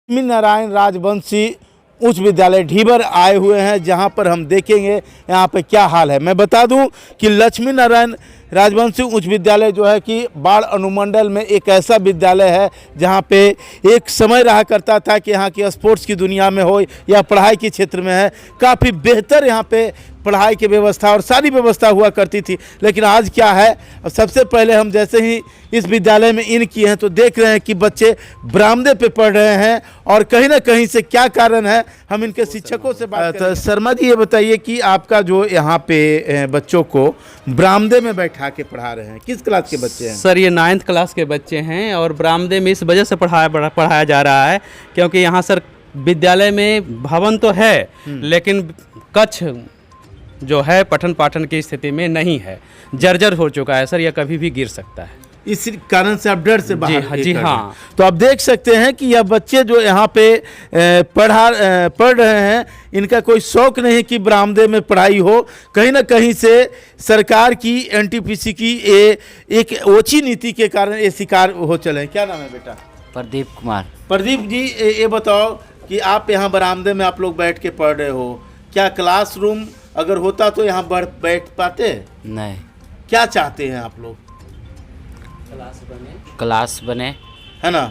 लक्ष्मी नारायण राजवंशी उच्च विद्यालय ढीबर आए हुए हैं, जहां पर हम देखेंगे यहां पे क्या हाल है। मैं बता दूं कि लक्ष्मी नारायण राजवंशी उच्च विद्यालय जो है कि बाढ़ अनुमंडल में एक ऐसा विद्यालय है जहां पे एक समय रहा करता था कि यहाँ की स्पोर्ट्स की दुनिया में हो या पढ़ाई के क्षेत्र में है, काफ़ी बेहतर यहाँ पे पढ़ाई की व्यवस्था और सारी व्यवस्था हुआ करती थी। लेकिन आज क्या है, सबसे पहले हम जैसे ही इस विद्यालय में इन किए हैं तो देख रहे हैं कि बच्चे बरामदे पे पढ़ रहे हैं और कहीं ना कहीं से क्या कारण है, हम इनके शिक्षकों से बात करें। शर्मा जी, ये बताइए कि आपका जो यहाँ पे बच्चों को बरामदे में बैठा के पढ़ा रहे हैं, किस क्लास के बच्चे हैं? सर, ये 9th क्लास के बच्चे हैं और बरामदे में इस वजह से पढ़ाया जा रहा है क्योंकि यहाँ सर विद्यालय में भवन तो है लेकिन कक्ष जो है पठन पाठन की स्थिति में नहीं है, जर्जर हो चुका है सर, यह कभी भी गिर सकता है। इस कारण से आप डर से बाहर जी हाँ। तो आप देख सकते हैं कि यह बच्चे जो यहाँ पे पढ़ रहे हैं, इनका कोई शौक नहीं कि बरामदे में पढ़ाई हो। कहीं ना कहीं से सरकार की एनटीपीसी की एक ओछी नीति के कारण ये शिकार हो चले हैं। क्या नाम है बेटा? प्रदीप कुमार। प्रदीप जी, ये बताओ कि आप यहाँ बरामदे में आप लोग बैठ के पढ़ रहे हो, क्या क्लासरूम अगर होता तो यहाँ बैठ पाते? नहीं। क्या चाहते हैं आप लोग? क्लास बने, है ना,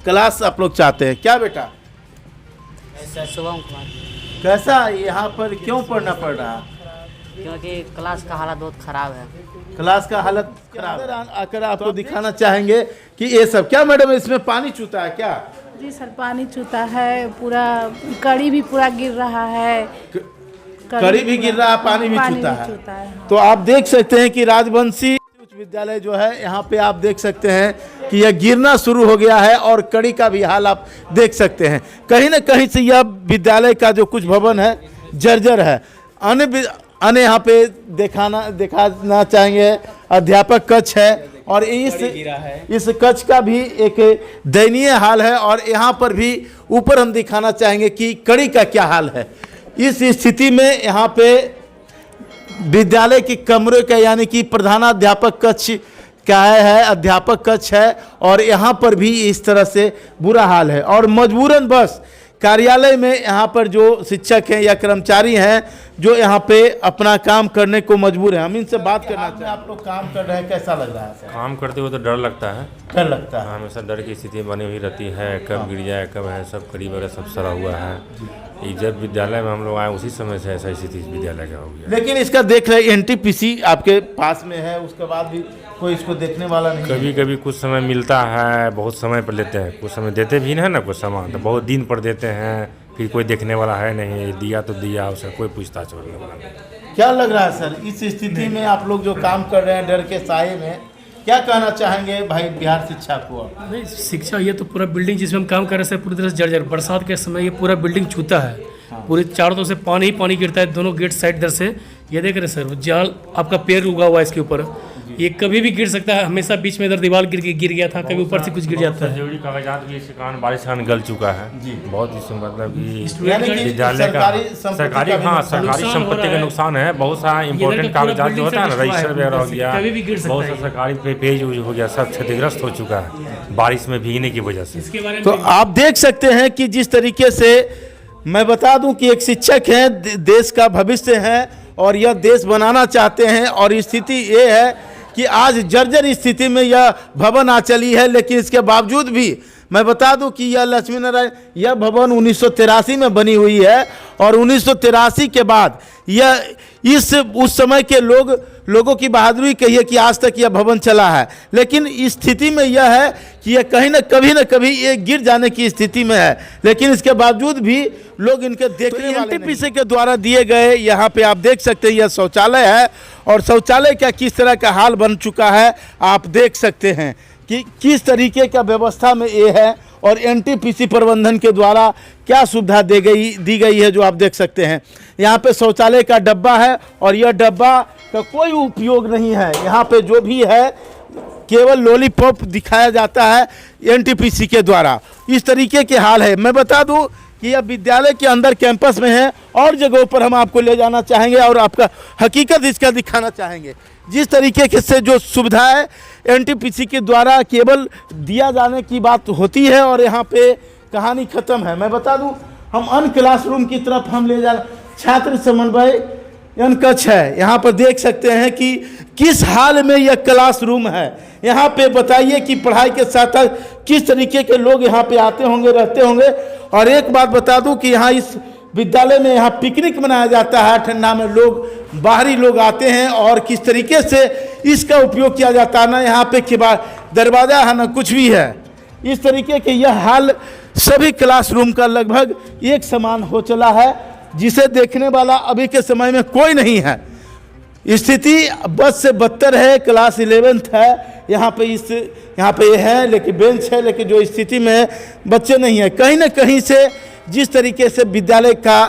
क्लास आप लोग चाहते हैं। क्या बेटा? शुभम कुमार। कैसा यहाँ पर क्यों पढ़ना पड़ रहा? क्योंकि क्लास का हालत बहुत खराब है। क्लास का हालत खराब है। आकर आपको दिखाना चाहेंगे कि ये सब क्या मैडम, इसमें पानी चूता है क्या? जी सर, पानी चूता है, पूरा कड़ी भी पूरा गिर रहा है, कड़ी भी गिर रहा है, पानी भी चूता है। हाँ। तो आप देख सकते हैं कि राजवंशी उच्च विद्यालय जो है यहाँ पे आप देख सकते हैं कि यह गिरना शुरू हो गया है और कड़ी का भी हाल आप देख सकते हैं। कहीं ना कहीं से यह विद्यालय का जो कुछ भवन है जर्जर है। अन्य यहाँ पे दिखाना चाहेंगे अध्यापक कक्ष है और इस कक्ष का भी एक दयनीय हाल है और यहाँ पर भी ऊपर हम दिखाना चाहेंगे कि कड़ी का क्या हाल है। इस स्थिति में यहाँ पे विद्यालय के कमरे का यानी कि प्रधानाध्यापक कक्ष क्या है, अध्यापक कक्ष है और यहाँ पर भी इस तरह से बुरा हाल है और मजबूरन बस कार्यालय में यहाँ पर जो शिक्षक हैं या कर्मचारी हैं जो यहाँ पे अपना काम करने को मजबूर हैं। हम इनसे बात करना चाहते हैं। आप लोग काम कर रहे हैं, कैसा लग रहा है? काम करते हुए तो डर लगता है। डर लगता है, हमेशा डर की स्थिति बनी हुई रहती है, कब गिर जाए कब है, सब करीब वगैरह सब सरा हुआ है। जब विद्यालय में हम लोग आए उसी समय से ऐसा स्थिति विद्यालय का हो गया। लेकिन इसका देख रहे एनटीपीसी आपके पास में है, उसके बाद भी कोई इसको देखने वाला नहीं। कभी कभी कुछ समय मिलता है, बहुत समय पर लेते हैं, कुछ समय देते भी है ना, कुछ सामान तो बहुत दिन पर देते हैं, फिर कोई देखने वाला है नहीं, दिया तो दिया, उसका कोई पूछताछ करने वाला नहीं। क्या लग रहा है सर इस स्थिति में आप लोग जो काम कर रहे हैं डर के साये में, क्या कहना चाहेंगे भाई बिहार शिक्षा को? नहीं, शिक्षा ये तो पूरा बिल्डिंग जिसमें हम काम कर रहे हैं पूरी तरह से जर्जर, बरसात के समय ये पूरा बिल्डिंग छूता है। पूरे चारों तरफ से पानी ही पानी गिरता है, दोनों गेट साइड इधर से। ये देख रहे सर, जाल आपका पैर उगा हुआ है इसके ऊपर, ये कभी भी गिर सकता है। हमेशा बीच में इधर दीवार गिर गया था, कभी ऊपर से कुछ गिर जाता है। जरूरी कागजात भी इसके कारण बारिश के कारण गल चुका है बहुत, इसमें मतलब कि विद्यालय का सरकारी संपत्ति का नुकसान है। बहुत सारा इंपॉर्टेंट कागजात जो होता है ना, रजिस्टर वगैरह हो गया, बहुत सा सरकारी पेज हो गया, सब क्षतिग्रस्त हो चुका है बारिश में भीगने की वजह से। तो आप देख सकते हैं कि जिस तरीके से मैं बता दूं कि एक शिक्षक हैं, देश का भविष्य है और यह देश बनाना चाहते हैं और स्थिति ये है कि आज जर्जर स्थिति में यह भवन आ चली है। लेकिन इसके बावजूद भी मैं बता दूं कि यह लक्ष्मी नारायण यह भवन 1983 में बनी हुई है और 1983 के बाद यह उस समय के लोगों की बहादुरी कहिए कि आज तक यह भवन चला है। लेकिन इस स्थिति में यह है कि यह कहीं ना कभी ये गिर जाने की स्थिति में है, लेकिन इसके बावजूद भी लोग इनके देखने वाले एनटीपीसी के द्वारा दिए गए यहाँ पे आप देख सकते हैं यह शौचालय है और शौचालय का किस तरह का हाल बन चुका है आप देख सकते हैं कि किस तरीके का व्यवस्था में ये है और एनटीपीसी प्रबंधन के द्वारा क्या सुविधा दी गई है जो आप देख सकते हैं। यहाँ पे शौचालय का डब्बा है और यह डब्बा का कोई उपयोग नहीं है। यहाँ पे जो भी है केवल लॉलीपॉप दिखाया जाता है एनटीपीसी के द्वारा। इस तरीके के हाल है। मैं बता दूं कि यह विद्यालय के अंदर कैंपस में है और जगहों पर हम आपको ले जाना चाहेंगे और आपका हकीकत इसका दिखाना चाहेंगे। जिस तरीके से जो सुविधाएं एनटीपीसी के द्वारा केवल दिया जाने की बात होती है और यहाँ पे कहानी खत्म है। मैं बता दूं, हम अन्य क्लासरूम की तरफ हम ले जा छात्र समन्वय कक्ष है। यहाँ पर देख सकते हैं कि किस हाल में यह क्लासरूम है। यहाँ पे बताइए कि पढ़ाई के साथ साथ किस तरीके के लोग यहाँ पे आते होंगे, रहते होंगे। और एक बात बता दूं कि यहाँ इस विद्यालय में यहाँ पिकनिक मनाया जाता है, ठंडा में लोग बाहरी लोग आते हैं और किस तरीके से इसका उपयोग किया जाता है। ना यहाँ पे दरवाज़ा है, ना कुछ भी है। इस तरीके के यह हाल सभी क्लासरूम का लगभग एक समान हो चला है, जिसे देखने वाला अभी के समय में कोई नहीं है। स्थिति बस से बदतर है। क्लास 11th है, यहाँ पे ये है, लेकिन बेंच है, लेकिन जो स्थिति में है बच्चे नहीं है। कहीं ना कहीं से जिस तरीके से विद्यालय का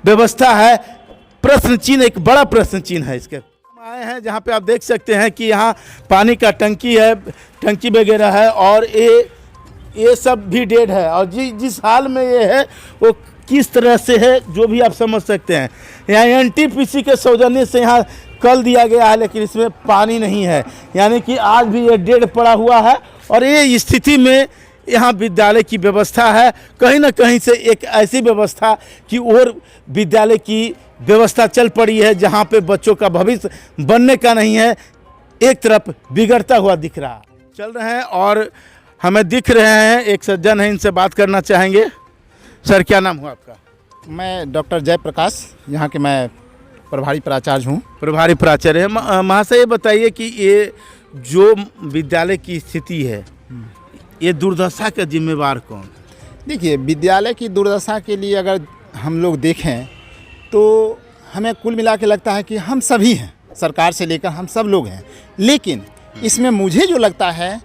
व्यवस्था है, प्रश्न चिन्ह, एक बड़ा प्रश्न चिन्ह है। इसके आए हैं जहाँ पे आप देख सकते हैं कि यहाँ पानी का टंकी है, टंकी वगैरह है, और ये सब भी डेड है। और जिस हाल में ये है वो किस तरह से है जो भी आप समझ सकते हैं। यहाँ एनटीपीसी के सौजन्य से यहाँ कल दिया गया है, लेकिन इसमें पानी नहीं है, यानी कि आज भी ये डेड पड़ा हुआ है। और ये स्थिति में यहाँ विद्यालय की व्यवस्था है, कहीं ना कहीं से एक ऐसी व्यवस्था की ओर विद्यालय की व्यवस्था चल पड़ी है जहाँ पे बच्चों का भविष्य बनने का नहीं है, एक तरफ बिगड़ता हुआ दिख रहा चल रहे हैं। और हमें दिख रहे हैं एक सज्जन है, इनसे बात करना चाहेंगे। सर, क्या नाम हुआ आपका? मैं डॉक्टर जयप्रकाश, यहाँ के मैं प्रभारी प्राचार्य हूँ। प्रभारी प्राचार्य है। महाशय, ये बताइए कि ये जो विद्यालय की स्थिति है, ये दुर्दशा का जिम्मेवार कौन? देखिए, विद्यालय की दुर्दशा के लिए अगर हम लोग देखें तो हमें कुल मिला के लगता है कि हम सभी हैं, सरकार से लेकर हम सब लोग हैं। लेकिन इसमें मुझे जो लगता है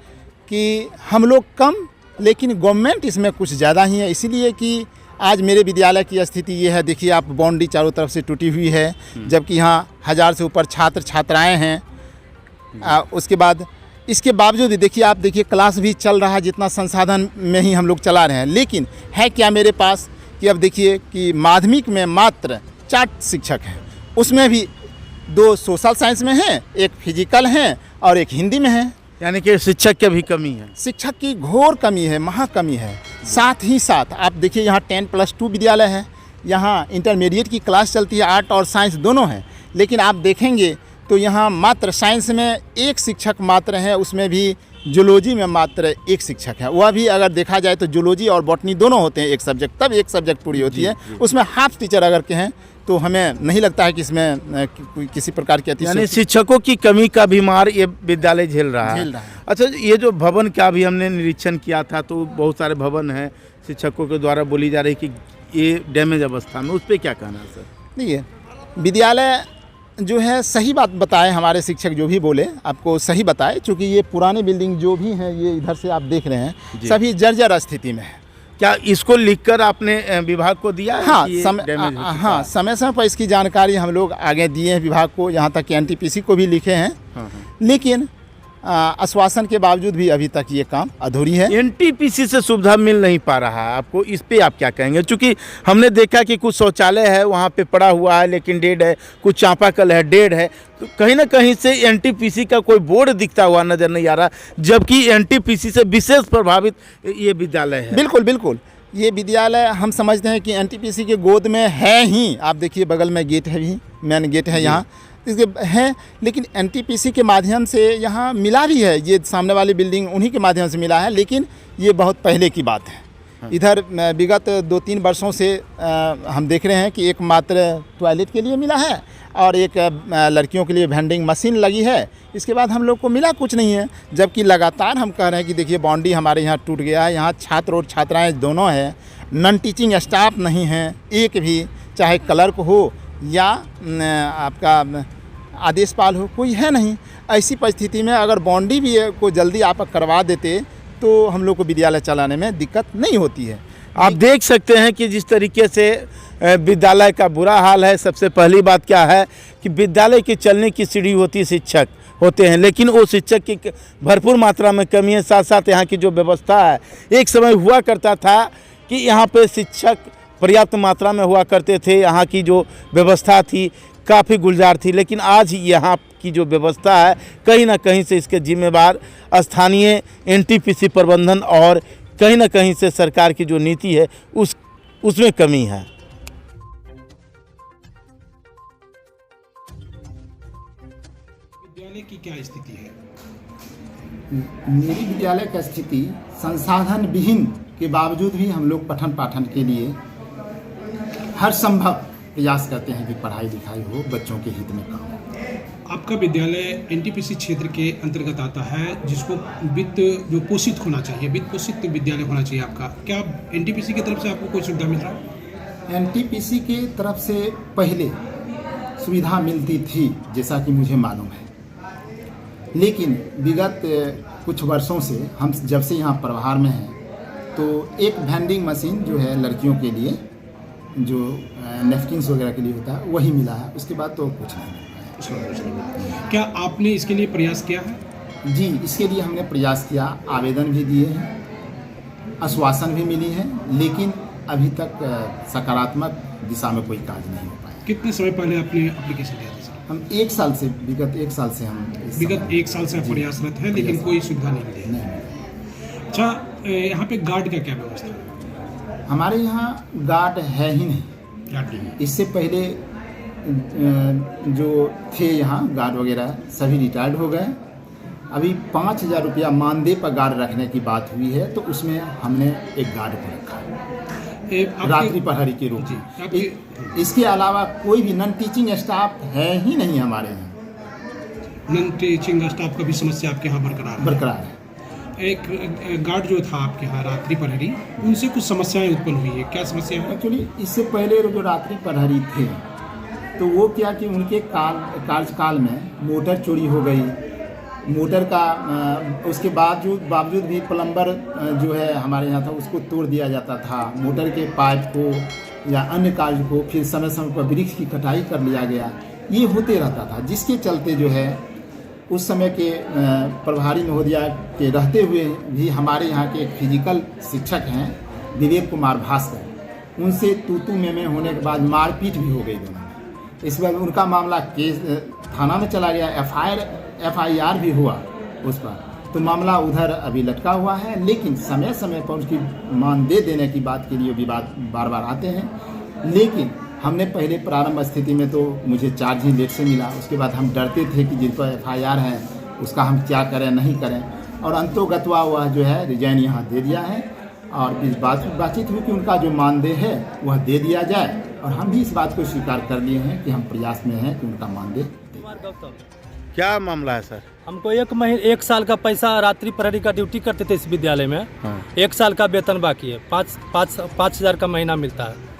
कि हम लोग कम, लेकिन गवर्नमेंट इसमें कुछ ज़्यादा ही है। इसीलिए कि आज मेरे विद्यालय की स्थिति ये है। देखिए आप, बाउंड्री चारों तरफ से टूटी हुई है, जबकि यहाँ 1000 से ऊपर छात्र छात्राएँ हैं। उसके बाद इसके बावजूद देखिए आप, देखिए क्लास भी चल रहा है, जितना संसाधन में ही हम लोग चला रहे हैं। लेकिन है क्या मेरे पास कि अब देखिए कि माध्यमिक में मात्र 4 शिक्षक हैं, उसमें भी 2 सोशल साइंस में हैं, एक फिजिकल हैं और एक हिंदी में है। यानी कि शिक्षक की भी कमी है। शिक्षक की घोर कमी है, महा कमी है। साथ ही साथ आप देखिए यहाँ 10+2 विद्यालय है, यहाँ इंटरमीडिएट की क्लास चलती है, आर्ट और साइंस दोनों हैं। लेकिन आप देखेंगे तो यहाँ मात्र साइंस में 1 शिक्षक मात्र है, उसमें भी जूलॉजी में मात्र 1 शिक्षक है। वह भी अगर देखा जाए तो जूलॉजी और बॉटनी दोनों होते हैं एक सब्जेक्ट, तब एक सब्जेक्ट पूरी होती है। उसमें हाफ टीचर अगर के हैं तो हमें नहीं लगता है कि इसमें किसी प्रकार की यानी शिक्षकों की कमी का भी मार ये विद्यालय झेल रहा है। अच्छा, ये जो भवन का भी हमने निरीक्षण किया था, तो बहुत सारे भवन हैं शिक्षकों के द्वारा बोली जा रही कि ये डैमेज अवस्था में, उस पर क्या कहना है सर? देखिए, विद्यालय जो है सही बात बताए, हमारे शिक्षक जो भी बोले आपको सही बताए, चूँकि ये पुराने बिल्डिंग जो भी हैं, ये इधर से आप देख रहे हैं सभी जर्जर स्थिति में है। क्या इसको लिखकर आपने विभाग को दिया है? हाँ, समय समय पर इसकी जानकारी हम लोग आगे दिए हैं विभाग को, यहाँ तक कि एनटीपीसी को भी लिखे हैं। लेकिन आश्वासन के बावजूद भी अभी तक ये काम अधूरी है। एनटीपीसी से सुविधा मिल नहीं पा रहा है आपको, इस पे आप क्या कहेंगे? क्योंकि हमने देखा कि कुछ शौचालय है वहाँ पे पड़ा हुआ है, लेकिन डेड है, कुछ चापाकल है डेड है, तो कहीं ना कहीं से एनटीपीसी का कोई बोर्ड दिखता हुआ नजर नहीं आ रहा, जबकि एनटीपीसी से विशेष प्रभावित ये विद्यालय है। बिल्कुल बिल्कुल, ये विद्यालय हम समझते हैं कि एनटीपीसी के गोद में है ही। आप देखिए बगल में गेट है, भी मेन गेट है यहाँ इसके है, लेकिन एनटीपीसी के माध्यम से यहाँ मिला भी है। ये सामने वाली बिल्डिंग उन्हीं के माध्यम से मिला है, लेकिन ये बहुत पहले की बात है। इधर विगत 2-3 वर्षों से हम देख रहे हैं कि एक मात्र टॉयलेट के लिए मिला है और एक लड़कियों के लिए वेंडिंग मशीन लगी है। इसके बाद हम लोग को मिला कुछ नहीं है, जबकि लगातार हम कह रहे हैं कि देखिए बाउंड्री हमारे यहाँ टूट गया है, यहाँ छात्र और छात्राएँ दोनों हैं, नॉन टीचिंग स्टाफ नहीं है एक भी, चाहे क्लर्क हो या आपका आदेशपाल हो, कोई है नहीं। ऐसी परिस्थिति में अगर बाउंड्री भी को जल्दी आप करवा देते तो हम लोग को विद्यालय चलाने में दिक्कत नहीं होती है। आप देख सकते हैं कि जिस तरीके से विद्यालय का बुरा हाल है। सबसे पहली बात क्या है कि विद्यालय की चलने की सीढ़ी होती है, शिक्षक होते हैं, लेकिन वो शिक्षक की भरपूर मात्रा में कमी है। साथ साथ यहाँ की जो व्यवस्था है, एक समय हुआ करता था कि यहाँ पे शिक्षक पर्याप्त मात्रा में हुआ करते थे, यहाँ की जो व्यवस्था थी काफ़ी गुलजार थी, लेकिन आज यहाँ की जो व्यवस्था है कहीं ना कहीं से इसके जिम्मेवार स्थानीय एनटीपीसी प्रबंधन और कहीं ना कहीं से सरकार की जो नीति है उसमें कमी है। विद्यालय की क्या स्थिति है? मेरी विद्यालय की स्थिति संसाधन विहीन के बावजूद भी हम लोग पठन पाठन के लिए हर संभव प्रयास करते हैं कि पढ़ाई लिखाई हो, बच्चों के हित में काम हो। आपका विद्यालय एनटीपीसी क्षेत्र के अंतर्गत आता है, जिसको वित्त जो पोषित होना चाहिए, वित्त पोषित विद्यालय होना चाहिए आपका। क्या एनटीपीसी की तरफ से आपको कोई सुविधा मिल रहा है? एनटीपीसी के तरफ से पहले सुविधा मिलती थी, जैसा कि मुझे मालूम है, लेकिन विगत कुछ वर्षों से हम जब से यहाँ प्रभार में हैं, तो एक वेंडिंग मशीन जो है लड़कियों के लिए, जो नेपकिन्स वगैरह के लिए होता है, वही मिला है। उसके बाद तो कुछ नहीं मिला है। क्या आपने इसके लिए प्रयास किया है? जी, इसके लिए हमने प्रयास किया, आवेदन भी दिए हैं, आश्वासन भी मिली है, लेकिन अभी तक सकारात्मक दिशा में कोई कार्य नहीं हो पाया। कितने समय पहले आपने एप्लीकेशन दिया था? हम विगत एक साल से हम विगत 1 साल से प्रयासरत है, लेकिन कोई सुविधा नहीं मिली। नहीं। अच्छा, यहाँ पे गार्ड का क्या व्यवस्था है? हमारे यहाँ गार्ड है ही नहीं। गार्ड नहीं है। इससे पहले जो थे यहाँ गार्ड वगैरह सभी रिटायर्ड हो गए। अभी 5,000 रुपया मानदेय पर गार्ड रखने की बात हुई है, तो उसमें हमने एक गार्ड को रखा है रात्रि प्रहरी के रूप में। इसके अलावा कोई भी नॉन टीचिंग स्टाफ है ही नहीं हमारे यहाँ। नॉन टीचिंग स्टाफ का भी समस्या आपके यहाँ बरकरार है? एक गार्ड जो था आपके यहाँ रात्रि प्रहरी, उनसे कुछ समस्याएं उत्पन्न हुई है, क्या समस्या है? एक्चुअली इससे पहले जो रात्रि प्रहरी थे, तो वो क्या कि उनके कार्यकाल में मोटर चोरी हो गई। मोटर का उसके बावजूद भी प्लम्बर जो है हमारे यहाँ था, उसको तोड़ दिया जाता था। मोटर के पाइप को या अन्य कार्य को फिर समय समय पर वृक्ष की कटाई कर लिया गया। ये होते रहता था, जिसके चलते जो है उस समय के प्रभारी महोदया के रहते हुए भी हमारे यहाँ के एक फिजिकल शिक्षक हैं विवेक कुमार भास्कर, उनसे तू में होने के बाद मारपीट भी हो गई दोनों में। इस बार उनका मामला केस थाना में चला गया, FIR भी हुआ उस पर, तो मामला उधर अभी लटका हुआ है। लेकिन समय समय पर उसकी मानदेय देने की बात के लिए विवाद बार बार आते हैं। लेकिन हमने पहले प्रारंभ स्थिति में तो मुझे चार्ज ही लेट से मिला। उसके बाद हम डरते थे कि जिन पर FIR है उसका हम क्या करें नहीं करें, और अंतोगत्वा वह जो है रिजाइन यहाँ दे दिया है। और इस बातचीत हुई कि उनका जो मानदेय है वह दे दिया जाए, और हम भी इस बात को स्वीकार कर लिए हैं कि हम प्रयास में हैं कि उनका मानदेय दें। क्या मामला है सर? हमको 1 साल का पैसा रात्रि प्रहरी का ड्यूटी करते थे इस विद्यालय में। 1 साल का वेतन बाकी है, 5,000 का महीना मिलता है।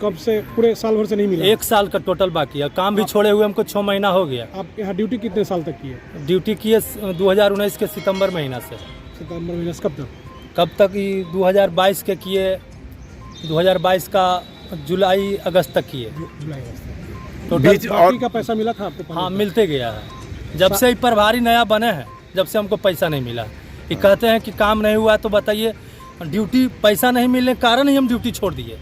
कब से? पूरे साल भर से नहीं मिला? 1 साल का टोटल बाकी है। काम भी छोड़े हुए हमको 6 महीना हो गया। आप यहाँ ड्यूटी कितने साल तक की है? ड्यूटी की है 2019 के सितंबर महीना से। सितंबर महीना से कब तक? 2022 के किए, 2022 का जुलाई अगस्त तक किए। टोटल बाकी का पैसा मिला था आपको? हाँ, मिलते गया है। जब से ही प्रभारी नया बने हैं, जब से हमको पैसा नहीं मिला। ये कहते हैं कि काम नहीं हुआ, तो बताइए ड्यूटी पैसा नहीं मिलने के कारण ही हम ड्यूटी छोड़ दिए।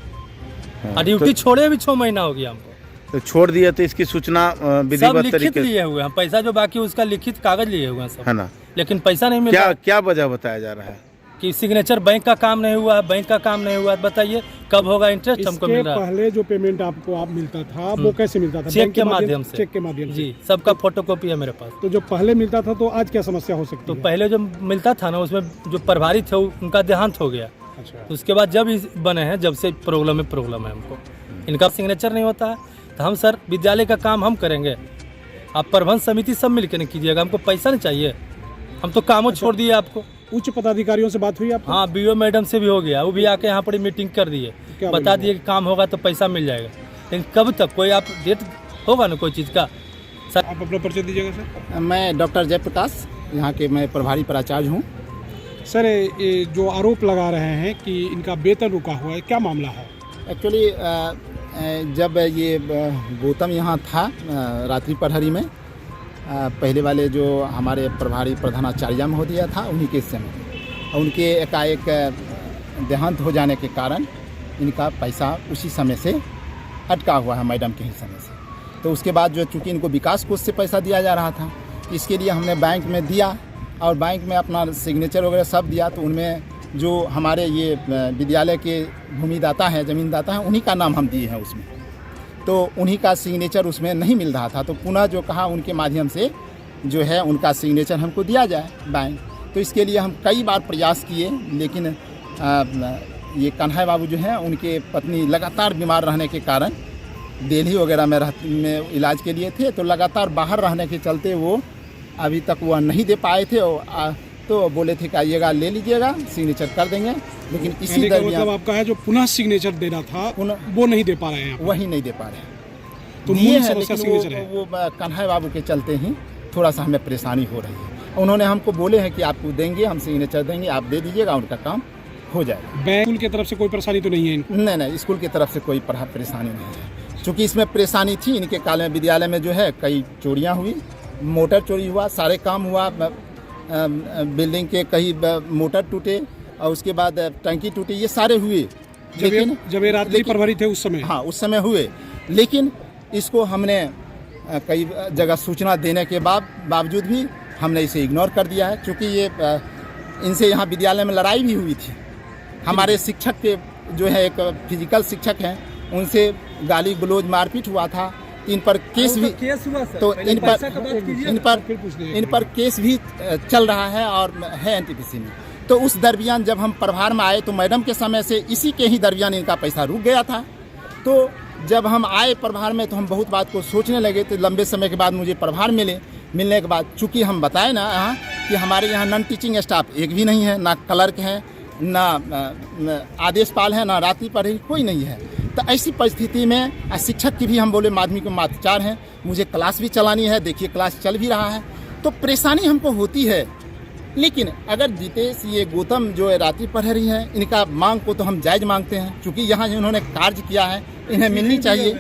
और ड्यूटी छोड़े भी 6 महीना हो गया हमको। तो छोड़ दिया, तो इसकी सूचना विधिवत लिखित लिए हुए हैं, पैसा जो बाकी उसका लिखित कागज लिए हुए हैं सब, है ना, लेकिन पैसा नहीं मिला। क्या वजह बताया जा रहा है? कि सिग्नेचर बैंक का काम नहीं हुआ है, बैंक का काम नहीं हुआ है। बताइए कब होगा इंटरेस्ट हमको मिल रहा है? पहले जो पेमेंट आपको मिलता था वो कैसे मिलता था? चेक के माध्यम से। चेक के माध्यम से? जी, सबका फोटोकॉपी है मेरे पास। तो जो पहले मिलता था, तो आज क्या समस्या हो सकती है? तो पहले जो मिलता था ना, उसमें जो प्रभारी थे उनका देहांत हो गया। अच्छा। तो उसके बाद जब बने हैं, जब से प्रॉब्लम है हमको। इनका सिग्नेचर नहीं होता है, तो हम सर विद्यालय का काम हम करेंगे, आप प्रबंध समिति सब मिलकर नहीं कीजिएगा। हमको पैसा नहीं चाहिए, हम तो कामों छोड़ दिए आपको। उच्च पदाधिकारियों से बात हुई आपको? हाँ, BO मैडम से भी हो गया, वो भी आके यहाँ पर मीटिंग कर दिए, बता दिए कि काम होगा तो पैसा मिल जाएगा। लेकिन कब तक कोई आप डेट होगा ना कोई चीज़ का? सर आप अपना परिचय दीजिएगा सर। मैं डॉक्टर जयप्रकाश, यहाँ के मैं प्रभारी प्राचार्य हूँ। सर, ये जो आरोप लगा रहे हैं कि इनका वेतन रुका हुआ है, क्या मामला है? एक्चुअली जब ये गौतम यहाँ था रात्रि प्रहरी में, पहले वाले जो हमारे प्रभारी प्रधानाचार्य महोदय था, उन्हीं के समय उनके एकाएक देहांत हो जाने के कारण इनका पैसा उसी समय से अटका हुआ है, मैडम के ही समय से। तो उसके बाद जो चूँकि इनको विकास कोष से पैसा दिया जा रहा था, इसके लिए हमने बैंक में दिया, और बैंक में अपना सिग्नेचर वगैरह सब दिया। तो उनमें जो हमारे ये विद्यालय के भूमिदाता हैं, ज़मीनदाता हैं, उन्हीं का नाम हम दिए हैं उसमें। तो उन्हीं का सिग्नेचर उसमें नहीं मिल रहा था, तो पुनः जो कहा उनके माध्यम से जो है उनका सिग्नेचर हमको दिया जाए बैंक। तो इसके लिए हम कई बार प्रयास किए, लेकिन ये कन्हैया बाबू जो हैं उनके पत्नी लगातार बीमार रहने के कारण दिल्ली वगैरह में इलाज के लिए थे, तो लगातार बाहर रहने के चलते वो अभी तक वह नहीं दे पाए थे। और तो बोले थे कि आइएगा ले लीजिएगा, सिग्नेचर कर देंगे, लेकिन इसी दरमियान मतलब आपका है जो पुनः सिग्नेचर देना था वो नहीं दे पा रहे हैं, वही नहीं दे पा रहे हैं। तो दिए मूल हैं, समस्या लेकिन सिग्नेचर है। वो कन्हैया बाबू के चलते ही थोड़ा सा हमें परेशानी हो रही है। उन्होंने हमको बोले हैं कि आपको देंगे, हम सिग्नेचर देंगे, आप दे दीजिएगा, उनका काम हो जाएगा। बैंक स्कूल की तरफ से कोई परेशानी तो नहीं है इनको? नहीं, स्कूल की तरफ से कोई परेशानी नहीं है। चूँकि इसमें परेशानी थी, इनके काल में विद्यालय में जो है कई चोरियाँ हुई, मोटर चोरी हुआ, सारे काम हुआ, बिल्डिंग के कई मोटर टूटे और उसके बाद टंकी टूटी, ये सारे हुए। लेकिन जब ये रात्रि प्रहरी थे उस समय? हाँ, उस समय हुए, लेकिन इसको हमने कई जगह सूचना देने के बावजूद भी हमने इसे इग्नोर कर दिया है। क्योंकि ये इनसे यहाँ विद्यालय में लड़ाई भी हुई थी। हमारे शिक्षक के जो है एक फिजिकल शिक्षक हैं, उनसे गाली गलौज मारपीट हुआ था। इन पर केस भी तो इन पर केस भी चल रहा है और है एनटीपीसी में। तो उस दरमियान जब हम प्रभार में आए तो मैडम के समय से इसी के ही दरमियान इनका पैसा रुक गया था। तो जब हम आए प्रभार में तो हम बहुत बात को सोचने लगे। तो लंबे समय के बाद मुझे प्रभार मिलने के बाद, चूँकि हम बताए ना यहाँ कि हमारे यहाँ नॉन टीचिंग स्टाफ एक भी नहीं है, ना क्लर्क है, ना आदेशपाल है, ना रात्रि प्रहरी, कोई नहीं है। तो ऐसी परिस्थिति में शिक्षक की भी हम बोले माध्यमिक में मात्राचार हैं, मुझे क्लास भी चलानी है, देखिए क्लास चल भी रहा है, तो परेशानी हमको होती है। लेकिन अगर जितेश ये गौतम जो है रात्रि प्रहरी हैं, इनका मांग को तो हम जायज़ मांगते हैं, क्योंकि यहाँ इन्होंने कार्य किया है, इन्हें मिलनी चाहिए।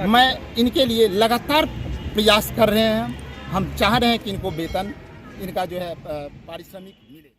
मैं इनके लिए लगातार प्रयास कर रहे हैं। हम चाह रहे हैं कि इनको वेतन, इनका जो है पारिश्रमिक मिले।